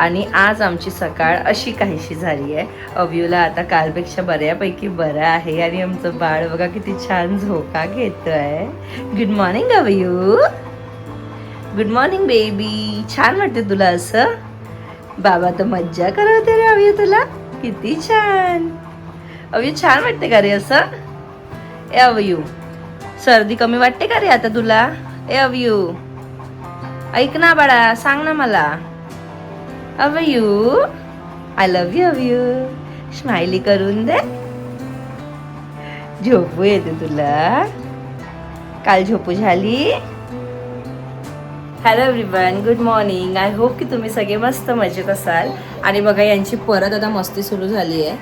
आणि आज आमची सकाळ अशी काहीशी झाली आहे. अव्यूला आता कालपेक्षा बऱ्यापैकी बरं आहे आणि आमचं बाळ बघा किती छान झोका घेतोय. गुड मॉर्निंग अव्यू. Good morning baby. छान वाटते तुला असं? बाबा तर मज्जा करवते रे अव्यू तुला. किती छान. अव्यू छान वाटते का रे असं? ए अव्यू, सर्दी कमी वाटते का रे आता तुला? ए अव्यू, ऐक ना बाळा, सांग ना मला. अव्यू, आय लव्ह यू अव्यू. स्माइली करून दे. झोपू येते तुला? काल झोपू झाली? Hello everyone, good morning. I hope की तुम्ही सगळे मस्त मजेत असाल. आणि बघा यांची परत आता मस्ती सुरू झाली आहे.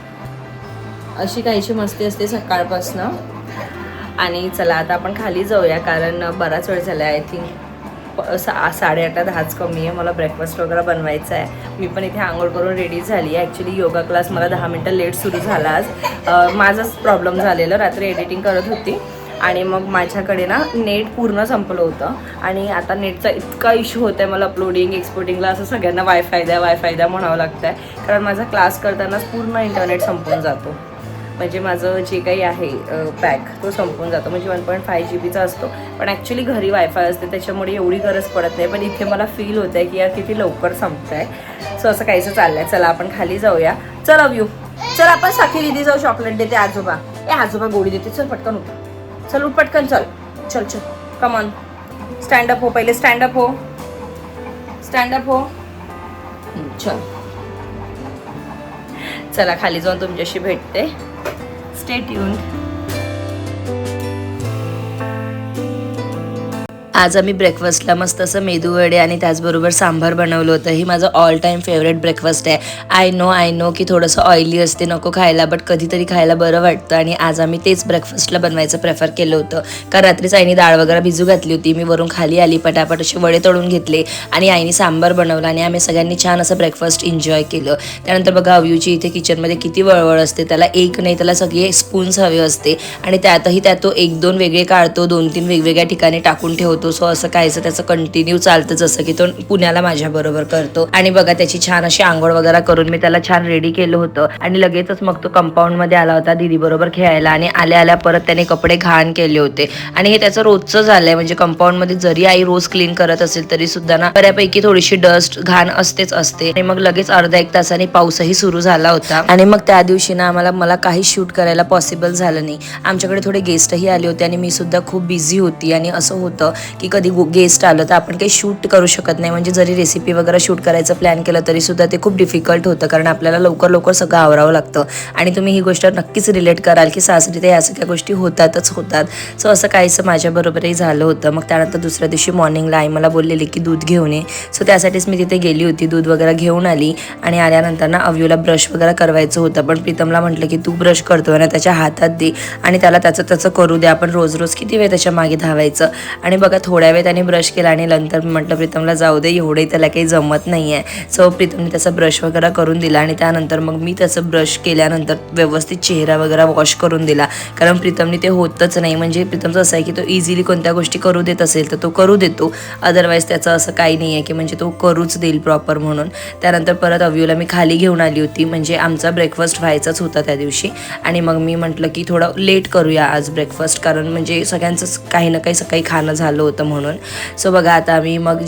अशी काहीशी मस्ती असते सकाळपासनं. आणि चला आता आपण खाली जाऊया, कारण बराच वेळ झाला. आय थिंक 8:30 10च कमी आहे. मला ब्रेकफास्ट वगैरे बनवायचा आहे. मी पण इथे आंघोळ करून रेडी झाली आहे. ॲक्च्युली योगा क्लास मला 10 मिनटं लेट सुरू झाला आज. माझाच प्रॉब्लेम झालेलं. रात्री एडिटिंग करत होती आणि मग माझ्याकडे ना नेट पूर्ण संपलं होतं. आणि आता नेटचा इतका इश्यू होत आहे मला अपलोडिंग एक्सपोर्टिंगला. असं सगळ्यांना वायफाय द्या म्हणावं लागतं आहे, कारण माझा क्लास करतानाच पूर्ण इंटरनेट संपून जातो. म्हणजे माझं जे काही आहे पॅक तो संपून जातो. म्हणजे 1.5 GB असतो, पण ॲक्च्युली घरी वायफाय असते त्याच्यामुळे एवढी गरज पडत नाही. पण इथे मला फील होत आहे की यार किती लवकर संपत आहे. सो असं काहीसं चाललं आहे. चला आपण खाली जाऊया. चल अव्यू, चल आपण साखी दिदी जाऊ. चॉकलेट देते आजोबा. आजोबा गोळी देते. चल पटकन उठ. चल उठ पटकन. चल चल चल कम ऑन. स्टँडअप हो पहिले. स्टँडअप हो. स्टँडअप हो. चल चला खाली जाऊन तुमच्याशी भेटते. Stay tuned. आज आम्ही ब्रेकफास्टला मस्त असं मेदू वडे आणि त्याचबरोबर सांबार बनवलं होतं. ही माझं ऑल टाईम फेवरेट ब्रेकफास्ट आहे. आय नो की थोडंसं ऑइली असते, नको खायला, बट कधीतरी खायला बरं वाटतं. आणि आज आम्ही तेच ब्रेकफास्टला बनवायचं प्रेफर केलं होतं, कारण रात्रीच आईने डाळ वगैरे भिजू घातली होती. मी वरून खाली आली, पटापट असे वडे तळून घेतले आणि आईने सांबार बनवला आणि आम्ही सगळ्यांनी छान असं ब्रेकफास्ट एन्जॉय केलं. त्यानंतर बघा अव्यूची इथे किचनमध्ये किती वळवळ असते. त्याला एक नाही, त्याला सगळे स्पून्स हवे असते आणि त्यातही तो 1-2 वेगळे काढतो, 2-3 वेगवेगळ्या ठिकाणी टाकून ठेवतो. सो असं कायचं त्याचं कंटिन्यू चालतं, जसं की तो पुण्याला माझ्या बरोबर करतो. आणि बघा त्याची छान अशी आंघोळ वगैरे करून मी त्याला छान रेडी केलं होतं. आणि लगेचच मग तो कंपाऊंड मध्ये आला होता दीदी बरोबर खेळायला. आणि आल्या परत त्याने कपडे घाण केले होते. आणि हे त्याचं रोजचं झालंय. म्हणजे कंपाऊंड मध्ये जरी आई रोज क्लीन करत असेल तरी सुद्धा ना बऱ्यापैकी थोडीशी डस्ट घाण असतेच असते. आणि मग लगेच अर्धा 1 तासाने पाऊसही सुरू झाला होता. आणि मग त्या दिवशी ना मला काही शूट करायला पॉसिबल झालं नाही. आमच्याकडे थोडे गेस्टही आले होते आणि मी सुद्धा खूप बिझी होती. आणि असं होतं की कधी गेस्ट आलं तर आपण काही शूट करू शकत नाही. म्हणजे जरी रेसिपी वगैरे शूट करायचं प्लॅन केलं तरी सुद्धा ते खूप डिफिकल्ट होतं, कारण आपल्याला लवकर सगळं आवरावं लागतं. आणि तुम्ही ही गोष्ट नक्कीच रिलेट कराल की सासरी ते ह्या सगळ्या गोष्टी होतात. सो असं काहीसं माझ्याबरोबरही झालं होतं. मग त्यानंतर दुसऱ्या दिवशी मॉर्निंगला आई मला बोललेली की दूध घेऊन ये. सो त्यासाठीच मी तिथे गेली होती. दूध वगैरे घेऊन आली आणि आल्यानंतर ना अव्यूला ब्रश वगैरे करायचं होतं. पण प्रीतमला म्हटलं की तू ब्रश करतोय ना त्याच्या हातात दे आणि त्याला त्याचं करू दे. आपण रोज किती वेळ त्याच्या मागे धावायचं. आणि बघा थोड्या वेळ त्याने ब्रश केला आणि नंतर म्हटलं प्रीतमला जाऊ दे, एवढे त्याला काही जमत नाही आहे. सो प्रीतमने त्याचा ब्रश वगैरे करून दिला आणि त्यानंतर मग मी त्याचं ब्रश केल्यानंतर व्यवस्थित चेहरा वगैरे वॉश करून दिला, कारण प्रीतमने ते होतच नाही. म्हणजे प्रीतमचं असं आहे की तो इझिली कोणत्या गोष्टी करू देत असेल तर तो करू देतो, अदरवाईज त्याचं असं काही नाही आहे की म्हणजे तो करूच देईल प्रॉपर म्हणून. त्यानंतर परत अव्यूला मी खाली घेऊन आली होती. म्हणजे आमचा ब्रेकफास्ट व्हायचाच होता त्या दिवशी. आणि मग मी म्हटलं की थोडं लेट करूया आज ब्रेकफास्ट, कारण म्हणजे सगळ्यांचंच काही ना काही सकाळी खाणं झालं होतं म्हणून. सो बघा आता आम्ही मग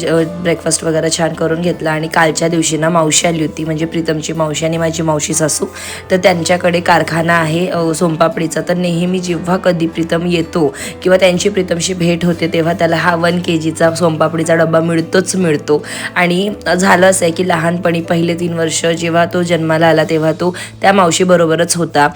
ब्रेकफास्ट वगैरे छान करून घेतला. आणि कालच्या दिवशी ना मावशी आली होती, म्हणजे प्रीतमची मावशी आणि माझी मावशी सासू. तर त्यांच्याकडे कारखाना आहे सोनपापडीचा. तर नेहमी जेव्हा कधी प्रीतम येतो किंवा त्यांची प्रीतमशी भेट होते तेव्हा त्याला हा 1 kgचा सोनपापडीचा डबा मिळतो. आणि झालं असं आहे की लहानपणी पहिले 3 वर्ष जेव्हा तो जन्माला आला तेव्हा तो त्या मावशी बरोबरच होता.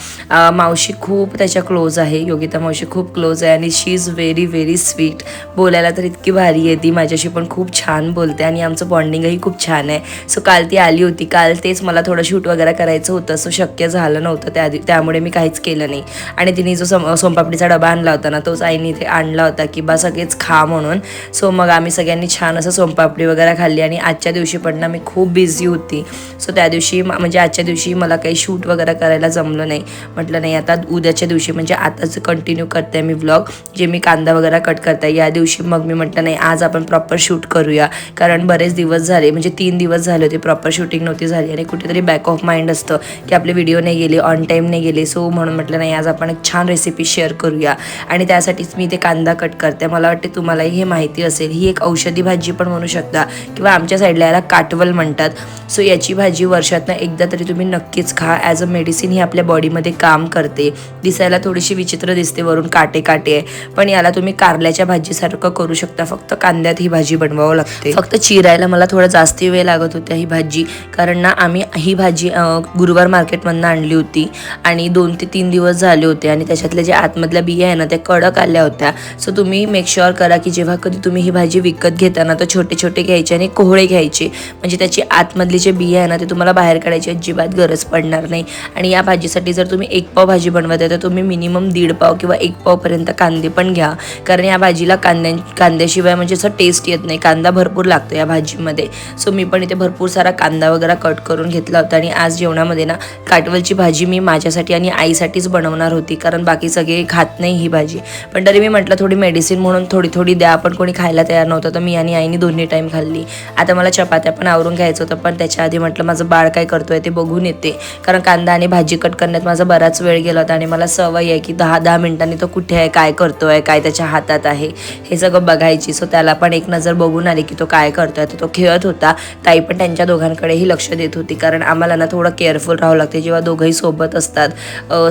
मावशी खूप त्याच्या क्लोज आहे. योगिता मावशी खूप क्लोज आहे आणि शी इज व्हेरी स्वीट. बोलायला तर इतकी भारी आहे ती. माझ्याशी पण खूप छान बोलते आणि आमचं बॉन्डिंगही खूप छान आहे. सो काल ती आली होती. काल तेच मला थोडं शूट वगैरे करायचं होतं. सो शक्य झालं नव्हतं त्यामुळे मी काहीच केलं नाही. आणि तिने जो सोनपापडीचा डबा आणला होता ना तोच आईने इथे आणला होता की बा सगळेच खा म्हणून. सो मग आम्ही सगळ्यांनी छान असं सोनपापडी वगैरे खाल्ली. आणि आजच्या दिवशी पण ना मी खूप बिझी होती. सो त्या दिवशी म्हणजे आजच्या दिवशी मला काही शूट वगैरे करायला जमलं नाही. म्हटलं नाही आता उद्याच्या दिवशी म्हणजे आताच कंटिन्यू करते मी व्लॉग. जे मी कांदा वगैरे कट करते या दिवशी मग मी म्हटलं नाही आज आपण प्रॉपर शूट करूया, कारण बरेच दिवस झाले म्हणजे 3 दिवस झाले होते प्रॉपर शूटिंग नव्हती झाली आणि कुठेतरी बॅक ऑफ माइंड असतं की आपले व्हिडिओ नाही गेले, ऑन टाईम नाही गेले. सो म्हणून म्हटलं नाही आज आपण एक छान रेसिपी शेअर करूया आणि त्यासाठीच मी ते कांदा कट करते. मला वाटते तुम्हालाही हे माहिती असेल, ही एक औषधी भाजी पण म्हणू शकता किंवा आमच्या साईडला याला काटवल म्हणतात. सो याची भाजी वर्षातनं एकदा तरी तुम्ही नक्कीच खा. ॲज अ मेडिसिन ही आपल्या बॉडीमध्ये काम करते. दिसायला थोडीशी विचित्र दिसते, वरून काटे काटे आहे, पण याला तुम्ही कारल्याच्या भाजीसारखं करू शकता. फक्त कांद्यात ही भाजी बनवावं लागते. फक्त चिरायला मला थोडा जास्त वेळ लागत होता ही भाजी, कारण ना आम्ही ही भाजी गुरुवार मार्केटमधून आणली होती आणि 2 ते 3 दिवस झाले होते आणि त्याच्यातल्या ज्या आतमधल्या बिया आहे ना त्या कडक आल्या होत्या. सो तुम्ही मेक शुअर करा की जेव्हा कधी तुम्ही ही भाजी विकत घेताना तर छोटे छोटे घ्यायचे आणि कोहळे घ्यायचे, म्हणजे त्याची आतमधली जे बिया आहे ना ते तुम्हाला बाहेर काढायची अजिबात गरज पडणार नाही. आणि या भाजीसाठी जर तुम्ही 1 पाव भाजी बनवत आहे तर तुम्ही मिनिमम 1.5 पाव किंवा 1 पावपर्यंत कांदे पण घ्या, कारण या भाजीला कांद्याशिवाय म्हणजे असं टेस्ट येत नाही. कांदा भरपूर लागतो या भाजीमध्ये. सो मी पण इथे भरपूर सारा कांदा वगैरे कट करून घेतला होता आणि आज जेवणामध्ये ना काटवलची भाजी मी माझ्यासाठी आणि आईसाठीच बनवणार होती, कारण बाकी सगळे खात नाही ही भाजी. पण तरी मी म्हटलं थोडी मेडिसिन म्हणून थोडी थोडी द्या. पण कोणी खायला तयार नव्हतं तर मी आणि आईने दोन्ही टाईम खाल्ली. आता मला चपात्या पण आवरून घ्यायचं होतं, पण त्याच्या आधी म्हटलं माझं बाळ काय करतोय ते बघून येते, कारण कांदा आणि भाजी कट करण्यात माझा बराच वेळ गेला होता आणि मला सवय आहे की 10-10 मिनिटांनी तो कुठे आहे, काय करतोय, काय त्याच्या हातात आहे हे सगळं बघायची. सो त्याला पण एक नजर बघून आली की तो काय करतोय. तो खेळत होता. ताई पण त्यांच्या दोघांकडेही लक्ष देत होती, कारण आम्हाला ना थोडं केअरफुल राहावं लागते जेव्हा दोघंही सोबत असतात.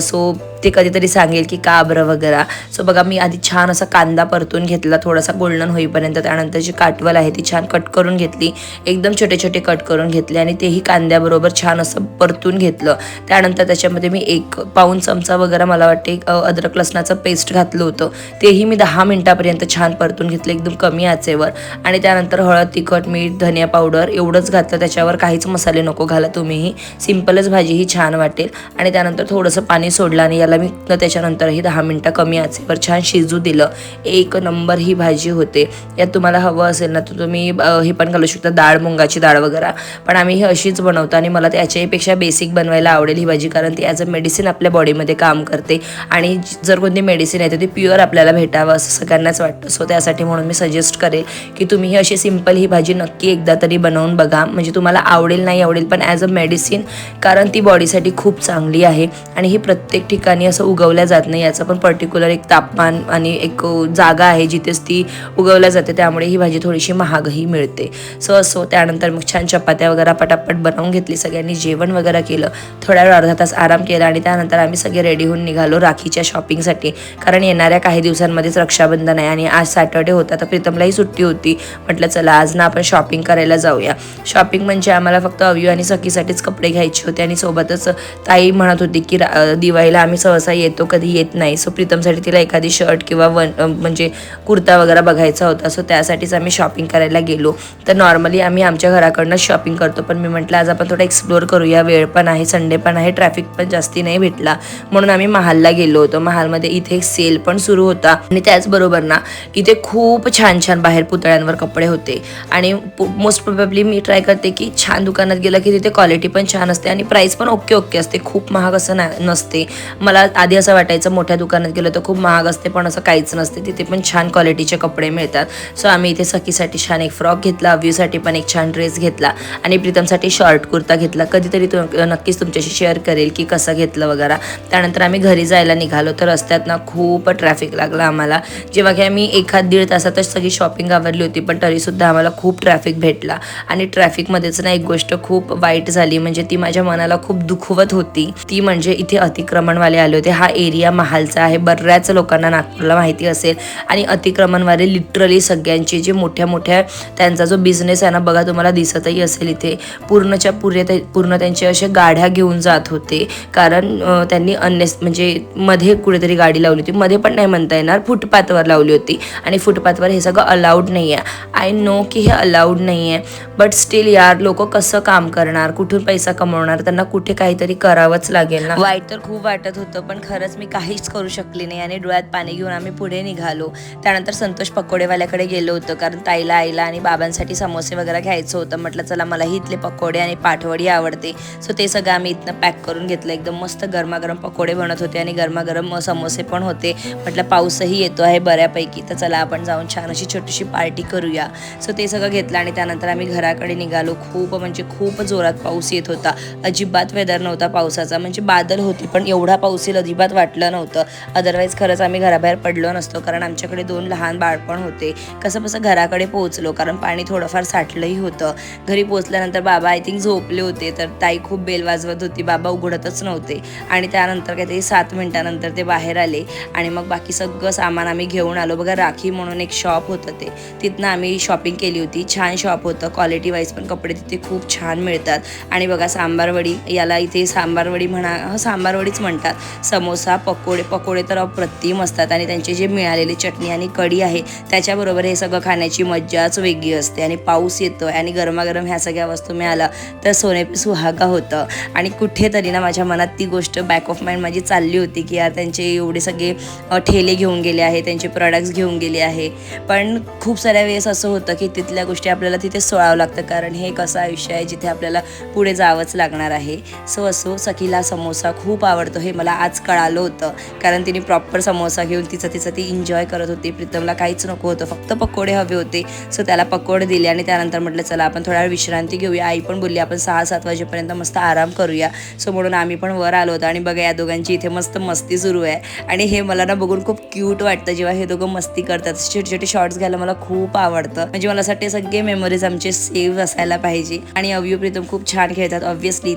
सो ते कधीतरी सांगेल की का बरं वगैरे. सो बघा मी आधी छान असा कांदा परतून घेतला थोडासा गोल्डन होईपर्यंत. त्यानंतर जी काटवल आहे ती छान कट करून घेतली, एकदम छोटे छोटे कट करून घेतले आणि तेही कांद्याबरोबर छान असं परतून घेतलं. त्यानंतर त्याच्यामध्ये मी 1 पाऊण चमचा वगैरे मला वाटते अद्रक लसणाचं पेस्ट घातलं होतं. तेही मी 10 मिनिटापर्यंत छान परतून घेतलं एकदम कमी आचेवर. आणि त्यानंतर हळद, तिखट, मीठ, धनिया पावडर एवढंच घातलं. त्याच्यावर काहीच मसाले नको घाला तुम्हीही, सिम्पलच भाजी ही छान वाटेल. आणि त्यानंतर थोडंसं पाणी सोडलं आणि याला मी त्याच्यानंतरही 10 मिनिटं कमी आचेवर छान शिजू दिलं. एक नंबर ही भाजी होते. यात तुम्हाला हवं असेल ना तर तुम्ही हे पण घालू शकता, डाळ, मुंगाची डाळ वगैरे. पण आम्ही ही अशीच बनवतो आणि मला त्याच्यापेक्षा बेसिक बनवायला आवडेल ही भाजी, कारण ती ॲज अ मेडिसिन आपल्या बॉडीमध्ये काम करते आणि जर कोणती मेडिसिन आहे तर ती प्युअर आपल्याला भेटावं असं सगळ्यांनाच वाटतं. सो त्यासाठी म्हणून मी सजेस्ट करेल की तुम्ही ही अशी सिम्पल ही भाजी नक्की एकदा तरी बनवून बघा, म्हणजे तुम्हाला आवडेल नाही आवडेल पण ॲज अ मेडिसिन, कारण ती बॉडीसाठी खूप चांगली आहे. आणि ही प्रत्येक ठिकाणी असं उगवल्या जात नाही, याचं पण पर्टिक्युलर एक तापमान आणि एक जागा आहे जिथेच ती उगवल्या जाते, त्यामुळे ही भाजी थोडीशी महागही मिळते. सो त्यानंतर मग छान चपात्या वगैरे पटापट बनवून घेतली. सगळ्यांनी जेवण वगैरे केलं, थोड्या वेळ अर्धा तास आराम केला आणि त्यानंतर आम्ही सगळे रेडी होऊन निघालो राखीच्या शॉपिंगसाठी, कारण येणाऱ्या काही दिवसांमध्येच रक्षाबंधन आहे आणि आज सॅटर्डे होता तर प्रीतमलाही सुट्टी होती. म्हटलं चला आज ना आपण शॉपिंग करायला जाऊया. शॉपिंग म्हणजे आम्हाला फक्त अव्यू आणि सखीसाठीच कपडे घ्यायचे होते आणि सोबतच ताई म्हणत होती की दिवाळीला आम्ही सहसा येतो, कधी येत नाही. सो प्रीतमसाठी तिला एखादी शर्ट किंवा म्हणजे कुर्ता वगैरे बघायचा होता. सो त्यासाठीच आम्ही शॉपिंग करायला गेलो. तर नॉर्मली आम्ही आमच्या घराकडनंच शॉपिंग करतो, पण मी म्हटलं आज आपण थोडं एक्सप्लोअर करूया. वेळ पण आहे, संडे पण आहे, ट्रॅफिक पण जास्ती नाही भेटला, म्हणून आम्ही महालला गेलो होतो. महालमध्ये इथे एक सेल पण सुरू होता आणि त्याचबरोबर ना इथे खूप छान छान बाहेर पुतळ्यांवर कपडे होते. आणि मोस्ट प्रोबेबली मी ट्राय करते की छान दुकानात गेलं की तिथे क्वालिटी पण छान असते आणि प्राईस पण ओके असते, खूप महाग असं नसते. मला आधी असं वाटायचं मोठ्या दुकानात गेलं तर खूप महाग असते, पण असं काहीच नसते, तिथे पण छान क्वालिटीचे कपडे मिळतात. सो आम्ही इथे सखीसाठी छान एक फ्रॉक घेतला, अव्यूसाठी पण एक छान ड्रेस घेतला आणि प्रीतमसाठी शॉर्ट कुर्ता घेतला. कधीतरी नक्कीच तुमच्याशी शेअर करेल की कसं घेतलं वगैरे. त्यानंतर आम्ही घरी जायला निघालो तर रस्त्यात ना खूप ट्रॅफिक लागला आम्हाला. जेव्हा की आम्ही 1-1.5 तासातच सगळी शॉपिंग आवरली होती, पण तरीसुद्धा आम्हाला खूप ट्रॅफिक भेटला. आणि ट्रॅफिकमध्येच ना एक गोष्ट खूप वाईट झाली, म्हणजे ती माझ्या मनाला खूप दुखवत होती. ती म्हणजे इथे अतिक्रमणवाले आले होते. हा एरिया महालचा आहे, बऱ्याच लोकांना नागपूरला माहिती असेल. आणि अतिक्रमणवाले लिटरली सगळ्यांचे जे मोठ्या त्यांचा जो बिझनेस आहे ना बघा, तुम्हाला दिसतही असेल इथे पूर्ण त्यांचे असे गाड्या घेऊन जात होते, कारण त्यांनी म्हणजे मध्ये कुठेतरी गाडी लावली होती, मध्ये पण नाही म्हणता येणार, फुटपाथवर लावली होती. आणि फुटपाथवर हे सगळं अलाउड नाही आहे. आय नो की हे अलाउड नाही आहे, बट स्टील यार लोक कसं काम करणार, कुठून पैसा कमवणार, त्यांना कुठे काहीतरी करावंच लागेल ना. वाईट तर खूप वाटत होतं होतं, पण खरंच मी काहीच करू शकली नाही आणि डोळ्यात पाणी घेऊन आम्ही पुढे निघालो. त्यानंतर संतोष पकोडेवाल्याकडे गेलो होतो, कारण ताईला, आईला आणि बाबांसाठी समोसे वगैरे घ्यायचं होतं. म्हटलं चला मलाही इथले पकोडे आणि पाठवडी आवडते, सो ते सगळं आम्ही इथनं पॅक करून घेतलं. एकदम मस्त गरमागरम पकोडे बनत होते आणि गरमागरम समोसे पण होते. म्हटलं पाऊसही येतो आहे बऱ्यापैकी, तर चला आपण जाऊन छान अशी छोटीशी पार्टी करूया. सो ते सगळं घेतलं आणि त्यानंतर आम्ही घराकडे निघालो. खूप म्हणजे खूप जोरात पाऊस येत होता. अजिबात वेदर नव्हता पावसाचा, म्हणजे बादल होती पण एवढा पाऊस येईल अजिबात वाटलं नव्हतं. अदरवाईज खरंच आम्ही घराबाहेर पडलो नसतो, कारण आमच्याकडे 2 लहान बाळपण होते. कसं घराकडे पोहोचलो, कारण पाणी थोडंफार साठलंही होतं. घरी पोहोचल्यानंतर बाबा आय थिंक झोपले होते, तर ताई खूप बेल वाजवत होती. बाबा उघडतच नव्हते आणि त्यानंतर काहीतरी 7 मिनिटानंतर ते बाहेर आले आणि मग बाकी सगळं सामान आम्ही घेऊन आलो. बघा राखी म्हणून एक शॉप होतं, ते तिथनं आम्ही शॉपिंग केली होती. छान शॉप होतं, क्वालिटी वाईज पण कपडे तिथे खूप छान मिळतात. आणि बघा सांबारवडी, याला इथे सांबारवडी म्हणा, सांबारवडीच म्हणतात. समोसा, पकोडे तर अप्रतिम असतात आणि त्यांची जी मिळालेली चटणी आणि कढी आहे त्याच्याबरोबर हे सगळं खाण्याची मज्जाच वेगळी असते. आणि पाऊस येतो आणि गरमागरम ह्या सगळ्या वस्तू मिळाल्या तर सोने पे सुहागा होतं. आणि कुठेतरी ना माझ्या मनात ती गोष्ट बॅक ऑफ माइंड माझी चालली होती की यार त्यांचे एवढे सगळे ठेले घेऊन गेले आहे, त्यांचे प्रोडक्ट्स घेऊन गेले आहे. पण खूप साऱ्या वेळेस असं होतं की तिथल्या गोष्टी आपल्याला तिथे सोडावं लागतं, कारण हे कसं आयुष्य आहे जिथे आपल्याला पुढे जावंच लागणार आहे. सो असो, सखीला समोसा खूप आवडतो हे मला आज कळालं होतं, कारण तिने प्रॉपर समोसा घेऊन तिचं ती एन्जॉय करत होती. प्रीतमला काहीच नको होतं, फक्त पकोडे हवे होते. सो त्याला पकोडे दिले आणि त्यानंतर म्हटलं चला आपण थोडा वेळ विश्रांती घेऊया. आई पण बोलली आपण 6-7 वाजेपर्यंत मस्त आराम करूया. सो म्हणून आम्ही पण वर आलो होतो आणि बघा या दोघांची इथे मस्त मस्ती सुरू आहे. आणि हे मला ना बघून खूप क्यूट वाटतं जेव्हा हे दोघं मस्ती करतात. छोटे छोटे शॉर्ट्स घ्यायला मला खूप आवडतं, म्हणजे मला असं वाटते सगळे मेमरीज आमचे सेव्ह असायला पाहिजे. आणि अव्यू प्रीतम खूप छान खेळतात. Obviously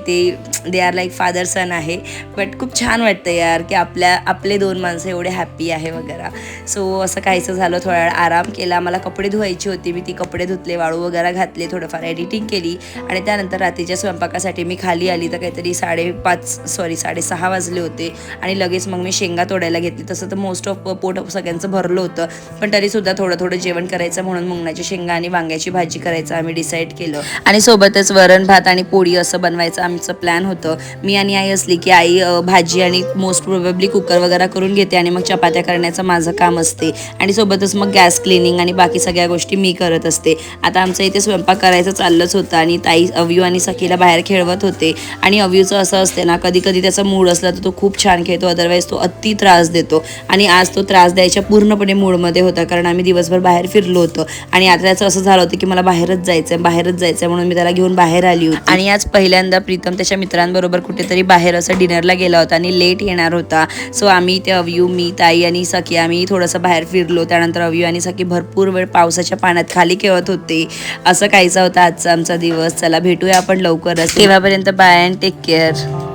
they are like father son आहे, बट खूप छान वाटतं यार की आपले 2 माणसं एवढे हॅप्पी आहे वगैरे. सो असं काहीसं झालं, थोडा वेळ आराम केला. मला कपडे धुवायची होती, मी ती कपडे धुतले, वाळू वगैरे घातले, थोडंफार एडिटिंग केली आणि त्यानंतर रात्रीच्या स्वयंपाकासाठी मी खाली आली तर काहीतरी 6:30 वाजले होते. आणि लगेच मग मी शेंगा तोडायला घेतली. तसं तर मोस्ट ऑफ पोट सगळ्यांचं भरलं होतं, पण तरीसुद्धा थोडं जेवण करायचं म्हणून मुंगण्याच्या शेंगा आणि वांग्याची भाजी करायचं आम्ही डिसाईड केलं. आणि सोबतच वरण भात आणि पोळी असं बनवायचं आमचं प्लॅन होतं. मी आणि आई असली की आई भाजी आणि मोस्ट प्रोबेबली कुकर वगैरे करून घेते आणि मग चपात्या करण्याचं माझं काम असते. आणि सोबतच मग गॅस क्लिनिंग आणि बाकी सगळ्या गोष्टी मी करत असते. आता आमचं इथे स्वयंपाक करायचं चाललंच होतं आणि ताई अव्यू आणि सखीला बाहेर खेळवत होते. आणि अव्यूचं असं असते ना, कधी त्याचा मूड असला तर तो खूप छान खेळतो, अदरवाईज तो अति त्रास देतो. आणि आज तो त्रास द्यायच्या पूर्णपणे मूडमध्ये होता, कारण आम्ही दिवसभर बाहेर फिरलो होतो. आणि आता त्याचं असं झालं होतं की मला बाहेरच जायचं म्हणून मी त्याला घेऊन बाहेर आली होती. आणि आज पहिल्यांदा प्रीतम त्याच्या मित्रांबरोबर कुठेतरी बाहेर असं डिनरला गेला होता आणि लेट येणार होता. सो आम्ही ते अव्यू, मी, ताई आणि सखी आम्ही थोडंसं बाहेर फिरलो. त्यानंतर अव्यू आणि सखी भरपूर वेळ पावसाच्या पाण्यात खाली खेळत होते. असं काहीसा होता आजचा आमचा दिवस. चला भेटूया आपण लवकरच, तेव्हापर्यंत बाय अँड टेक केअर.